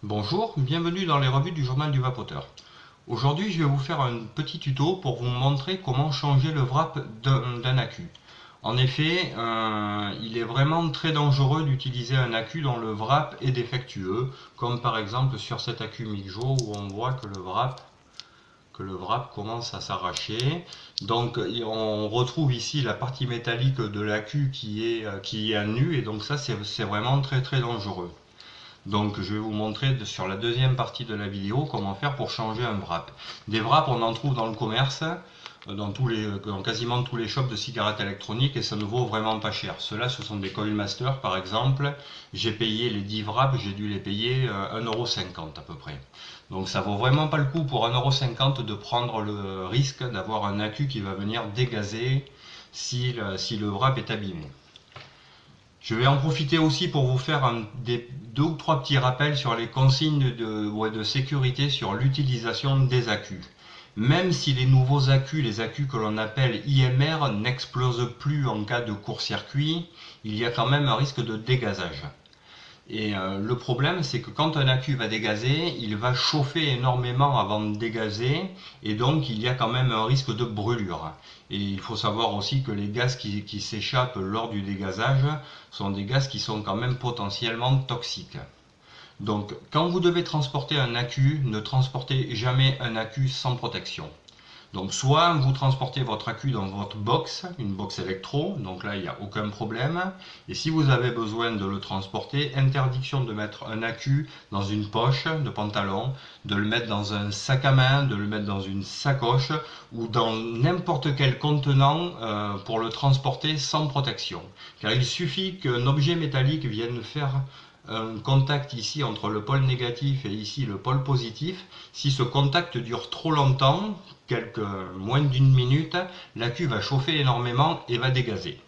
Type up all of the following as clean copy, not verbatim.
Bonjour, bienvenue dans les revues du journal du vapoteur. Aujourd'hui, je vais vous faire un petit tuto pour vous montrer comment changer le wrap d'un accu. En effet, il est vraiment très dangereux d'utiliser un accu dont le wrap est défectueux, comme par exemple sur cet accu MIGJO où on voit que le wrap commence à s'arracher. Donc on retrouve ici la partie métallique de l'accu qui est à nu, et donc ça c'est vraiment très dangereux. Donc je vais vous montrer sur la deuxième partie de la vidéo comment faire pour changer un wrap. Des wraps on en trouve dans le commerce, dans quasiment tous les shops de cigarettes électroniques, et ça ne vaut vraiment pas cher. Ceux-là ce sont des Coilmaster par exemple. J'ai payé les 10 wraps, j'ai dû les payer 1,50 € à peu près. Donc ça vaut vraiment pas le coup pour 1,50 € de prendre le risque d'avoir un accu qui va venir dégazer si le wrap est abîmé. Je vais en profiter aussi pour vous faire deux ou trois petits rappels sur les consignes de sécurité sur l'utilisation des accus. Même si les nouveaux accus, les accus que l'on appelle IMR, n'explosent plus en cas de court-circuit, il y a quand même un risque de dégazage. Et le problème, c'est que quand un accu va dégazer, il va chauffer énormément avant de dégazer, et donc il y a quand même un risque de brûlure. Et il faut savoir aussi que les gaz qui s'échappent lors du dégazage sont des gaz qui sont quand même potentiellement toxiques. Donc quand vous devez transporter un accu, ne transportez jamais un accu sans protection. Donc soit vous transportez votre accu dans votre box, une box électro, donc là il n'y a aucun problème. Et si vous avez besoin de le transporter, interdiction de mettre un accu dans une poche de pantalon, de le mettre dans un sac à main, de le mettre dans une sacoche ou dans n'importe quel contenant pour le transporter sans protection. Car il suffit qu'un objet métallique vienne faire un contact ici entre le pôle négatif et ici le pôle positif. Si ce contact dure trop longtemps, moins d'une minute, l'accu va chauffer énormément et va dégazer.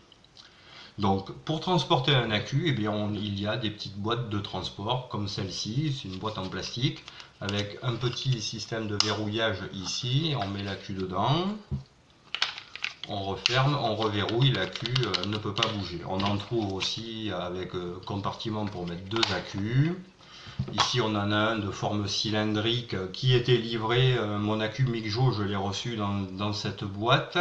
Donc pour transporter un accu, eh bien, il y a des petites boîtes de transport comme celle-ci, c'est une boîte en plastique avec un petit système de verrouillage ici, on met l'accu dedans. On referme, on reverrouille, l'accu ne peut pas bouger. On en trouve aussi avec compartiment pour mettre deux accus. Ici on en a un de forme cylindrique qui était livré, mon accu MIGJO je l'ai reçu dans cette boîte.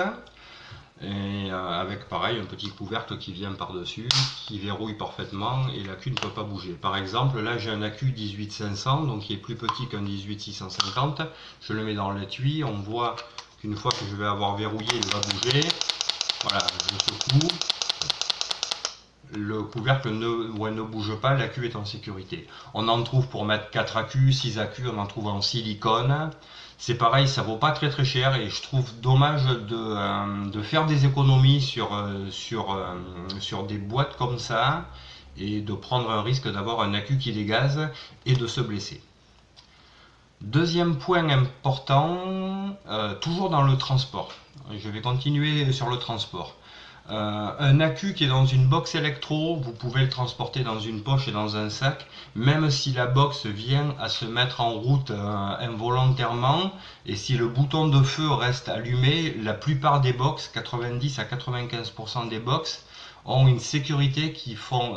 Et avec pareil un petit couvercle qui vient par dessus, qui verrouille parfaitement et l'accu ne peut pas bouger. Par exemple là j'ai un accu 18500 donc qui est plus petit qu'un 18650. Je le mets dans l'étui, on voit qu'une fois que je vais avoir verrouillé il va bouger. Voilà, je secoue. Le couvercle ne bouge pas, l'accu est en sécurité. On en trouve pour mettre 4 accus, 6 accus, on en trouve en silicone. C'est pareil, ça vaut pas très cher et je trouve dommage de faire des économies sur des boîtes comme ça et de prendre un risque d'avoir un accu qui dégaze et de se blesser. Deuxième point important, toujours dans le transport. Je vais continuer sur le transport. Un accu qui est dans une box électro, vous pouvez le transporter dans une poche et dans un sac, même si la box vient à se mettre en route involontairement, et si le bouton de feu reste allumé, la plupart des box, 90 à 95% des box, ont une sécurité qui font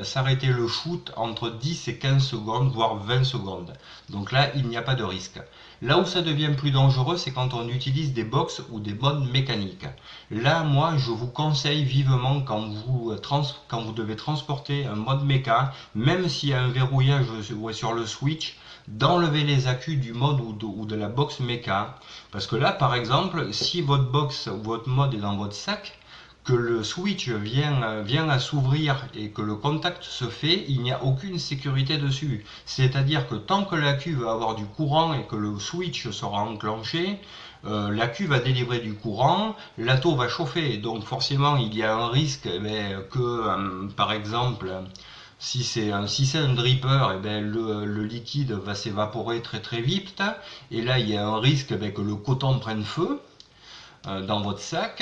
s'arrêter le shoot entre 10 et 15 secondes, voire 20 secondes. Donc là, il n'y a pas de risque. Là où ça devient plus dangereux, c'est quand on utilise des box ou des modes mécaniques. Là, moi, je vous conseille vivement quand vous devez transporter un mode méca, même s'il y a un verrouillage sur le switch, d'enlever les accus du mode ou de la box méca. Parce que là, par exemple, si votre box ou votre mode est dans votre sac, que le switch vient à s'ouvrir et que le contact se fait, il n'y a aucune sécurité dessus. C'est-à-dire que tant que l'accu va avoir du courant et que le switch sera enclenché, l'accu va délivrer du courant, l'atto va chauffer. Donc forcément, il y a un risque que, par exemple, si c'est un dripper, le liquide va s'évaporer très vite. Et là, il y a un risque que le coton prenne feu dans votre sac,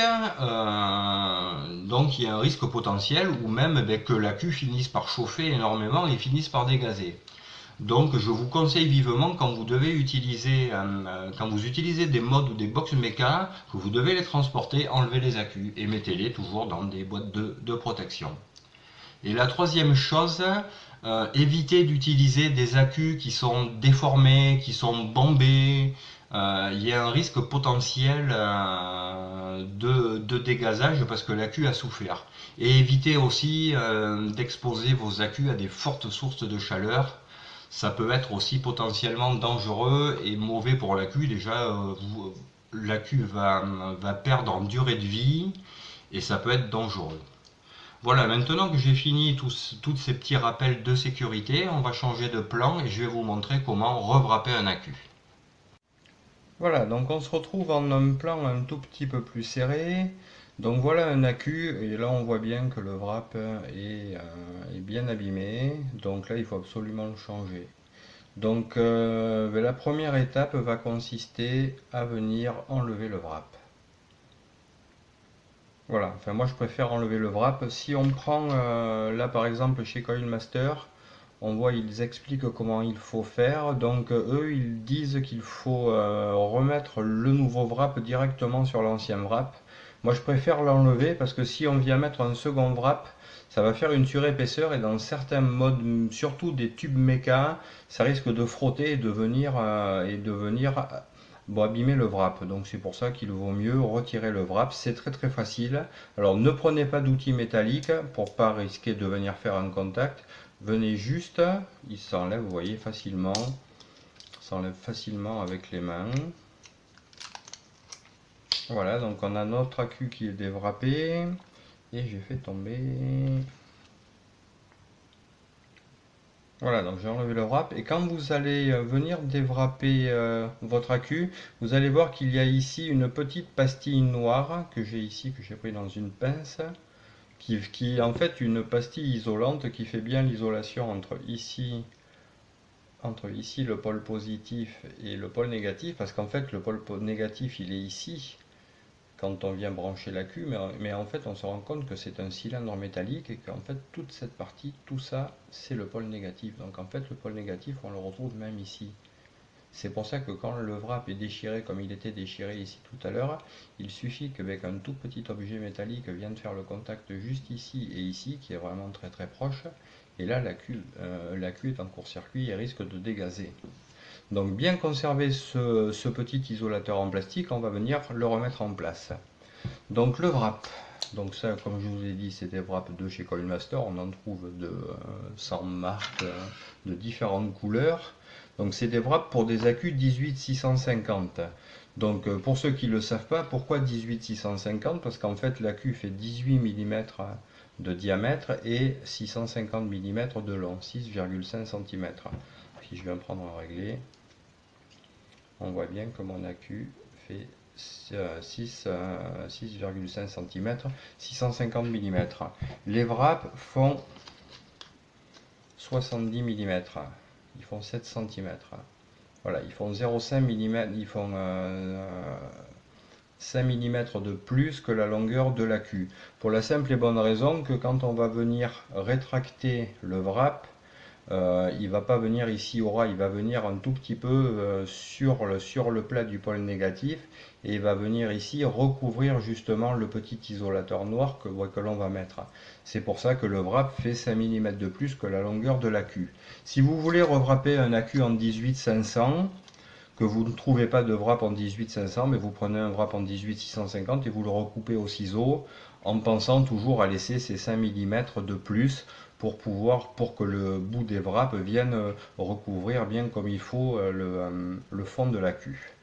donc il y a un risque potentiel ou même que l'accu finisse par chauffer énormément et finisse par dégazer. Donc je vous conseille vivement quand vous utilisez des modes ou des box méca, que vous devez les transporter, enlevez les accus et mettez-les toujours dans des boîtes de protection. Et la troisième chose, Évitez d'utiliser des accus qui sont déformés, qui sont bombés. Il y a un risque potentiel de dégazage parce que l'accu a souffert. Et évitez aussi d'exposer vos accus à des fortes sources de chaleur. Ça peut être aussi potentiellement dangereux et mauvais pour l'accu. Déjà, l'accu va perdre en durée de vie et ça peut être dangereux. Voilà, maintenant que j'ai fini tous ces petits rappels de sécurité, on va changer de plan et je vais vous montrer comment rewrapper un accu. Voilà, donc on se retrouve en un plan un tout petit peu plus serré. Donc voilà un accu, et là on voit bien que le wrap est bien abîmé. Donc là il faut absolument le changer. Donc la première étape va consister à venir enlever le wrap. Voilà, enfin moi je préfère enlever le wrap. Si on prend là par exemple chez Coinmaster, on voit ils expliquent comment il faut faire. Donc eux ils disent qu'il faut remettre le nouveau wrap directement sur l'ancien wrap. Moi je préfère l'enlever parce que si on vient mettre un second wrap, ça va faire une surépaisseur et dans certains modes, surtout des tubes méca, ça risque de frotter et de venir bon, abîmer le wrap. Donc c'est pour ça qu'il vaut mieux retirer le wrap. C'est très très facile. Alors ne prenez pas d'outils métalliques pour pas risquer de venir faire un contact. Venez juste, il s'enlève, vous voyez facilement. S'enlève facilement avec les mains. Voilà, donc on a notre accu qui est déwrappé. Et j'ai fait tomber. Voilà, donc j'ai enlevé le wrap et quand vous allez venir déwrapper votre accu, vous allez voir qu'il y a ici une petite pastille noire que j'ai ici, que j'ai pris dans une pince, qui est en fait une pastille isolante qui fait bien l'isolation entre ici le pôle positif et le pôle négatif, parce qu'en fait le pôle négatif il est ici quand on vient brancher l'accu, mais en fait on se rend compte que c'est un cylindre métallique et qu'en fait toute cette partie, tout ça, c'est le pôle négatif. Donc en fait le pôle négatif on le retrouve même ici. C'est pour ça que quand le wrap est déchiré comme il était déchiré ici tout à l'heure, il suffit qu'avec un tout petit objet métallique vienne faire le contact juste ici et ici, qui est vraiment très très proche, et là l'accu est en court-circuit et risque de dégazer. Donc bien conserver ce petit isolateur en plastique, on va venir le remettre en place. Donc le wrap, donc ça comme je vous ai dit c'est des wraps de chez Coinmaster, on en trouve de 100 marques de différentes couleurs. Donc c'est des wraps pour des accus 18650. Donc pour ceux qui ne le savent pas, pourquoi 18650? Parce qu'en fait l'accu fait 18 mm de diamètre et 650 mm de long, 6,5 cm. Si je viens prendre un réglé, on voit bien que mon accu fait 6,5 cm, 650 mm. Les wraps font 70 mm, ils font 7 cm. Voilà, ils font 0,5 mm, ils font 5 mm de plus que la longueur de l'accu. Pour la simple et bonne raison que quand on va venir rétracter le wrap, il va pas venir ici au ras, il va venir un tout petit peu sur le plat du pôle négatif et il va venir ici recouvrir justement le petit isolateur noir que l'on va mettre. C'est pour ça que le wrap fait 5 mm de plus que la longueur de l'accu. Si vous voulez rewrapper un accu en 18-500, que vous ne trouvez pas de wrap en 18-500, mais vous prenez un wrap en 18-650 et vous le recoupez au ciseau en pensant toujours à laisser ces 5 mm de plus pour que le bout des wraps vienne recouvrir bien comme il faut le fond de l'accu.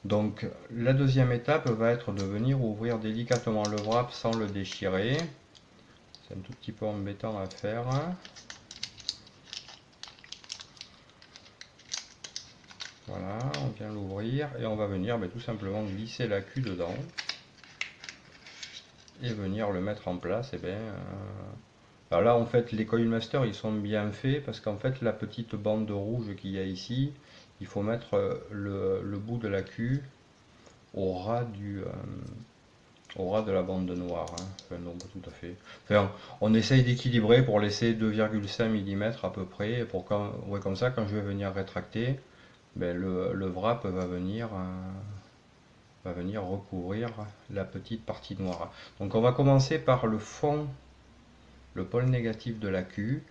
Donc la deuxième étape va être de venir ouvrir délicatement le wrap sans le déchirer. C'est un tout petit peu embêtant à faire. Voilà, on vient l'ouvrir et on va venir tout simplement glisser l'accu dedans et venir le mettre en place. Alors là en fait les Coinmaster ils sont bien faits parce qu'en fait la petite bande rouge qu'il y a ici, il faut mettre le bout de l'accu au ras de la bande noire. Enfin, non, pas tout à fait. Enfin, on essaye d'équilibrer pour laisser 2,5 mm à peu près. Pour comme ça, quand je vais venir rétracter, le wrap va venir recouvrir la petite partie noire. Donc on va commencer par le fond le pôle négatif de l'accu.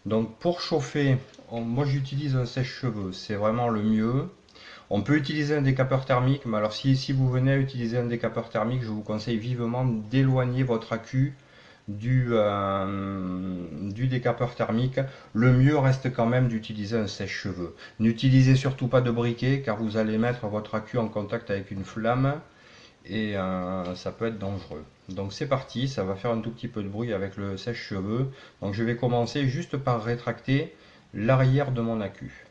Donc pour chauffer, moi j'utilise un sèche-cheveux, c'est vraiment le mieux. On peut utiliser un décapeur thermique, mais alors si vous venez à utiliser un décapeur thermique, je vous conseille vivement d'éloigner votre accu du décapeur thermique. Le mieux reste quand même d'utiliser un sèche-cheveux. N'utilisez surtout pas de briquet, car vous allez mettre votre accu en contact avec une flamme et ça peut être dangereux. Donc c'est parti, ça va faire un tout petit peu de bruit avec le sèche-cheveux. Donc je vais commencer juste par rétracter l'arrière de mon accu.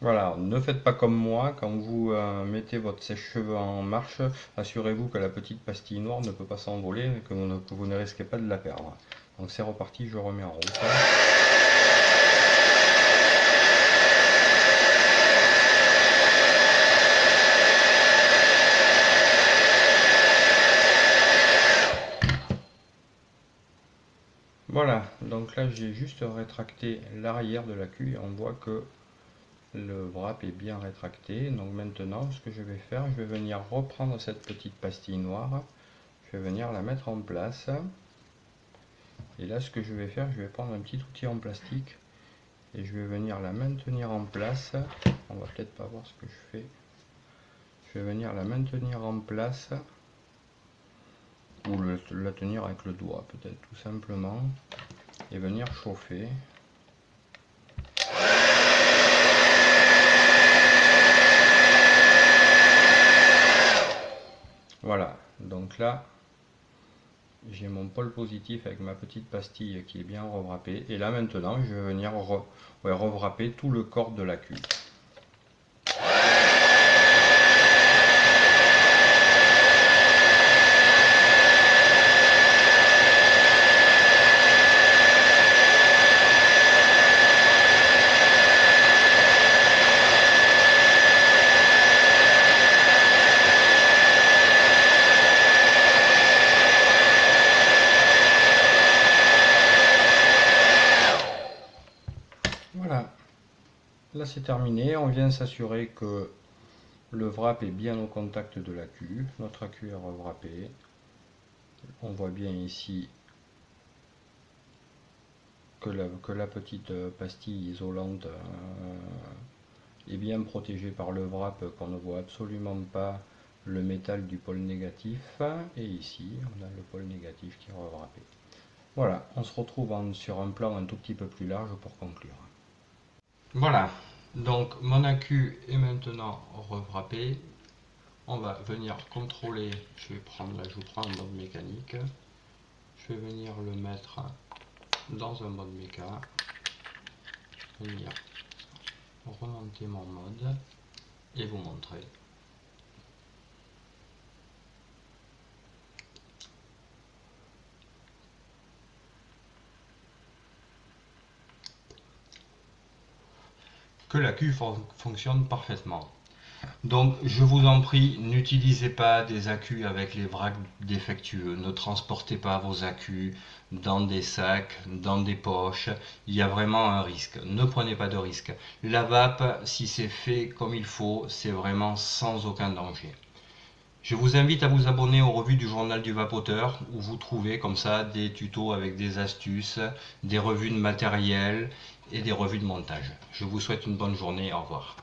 Voilà, ne faites pas comme moi, quand vous mettez votre sèche-cheveux en marche, assurez-vous que la petite pastille noire ne peut pas s'envoler et que vous ne risquez pas de la perdre. Donc c'est reparti, je remets en route. Voilà, donc là j'ai juste rétracté l'arrière de l'accu et on voit que le wrap est bien rétracté. Donc maintenant, ce que je vais faire, je vais venir reprendre cette petite pastille noire, je vais venir la mettre en place. Et là, ce que je vais faire, je vais prendre un petit outil en plastique et je vais venir la maintenir en place. On va peut-être pas voir ce que je fais. Je vais venir la maintenir en place, ou la tenir avec le doigt peut-être tout simplement, et venir chauffer. Voilà, donc là j'ai mon pôle positif avec ma petite pastille qui est bien rewrappée, et là maintenant je vais venir rewrapper tout le corps de l'accu. Voilà, là c'est terminé, on vient s'assurer que le wrap est bien au contact de l'accu, notre accu est rewrappé, on voit bien ici que la petite pastille isolante est bien protégée par le wrap, qu'on ne voit absolument pas le métal du pôle négatif, et ici on a le pôle négatif qui est rewrappé. Voilà, on se retrouve sur un plan un tout petit peu plus large pour conclure. Voilà, donc mon accu est maintenant rewrappé. On va venir contrôler, je prends un mode mécanique. Je vais venir le mettre dans un mode méca. Venir remonter mon mode et vous montrer. Que l'accu fonctionne parfaitement. Donc je vous en prie, n'utilisez pas des accus avec les vracs défectueux, ne transportez pas vos accus dans des sacs, dans des poches, il y a vraiment un risque, ne prenez pas de risque. La vape, si c'est fait comme il faut, c'est vraiment sans aucun danger. Je vous invite à vous abonner aux revues du Journal du Vapoteur, où vous trouvez comme ça des tutos avec des astuces, des revues de matériel et des revues de montage. Je vous souhaite une bonne journée, au revoir.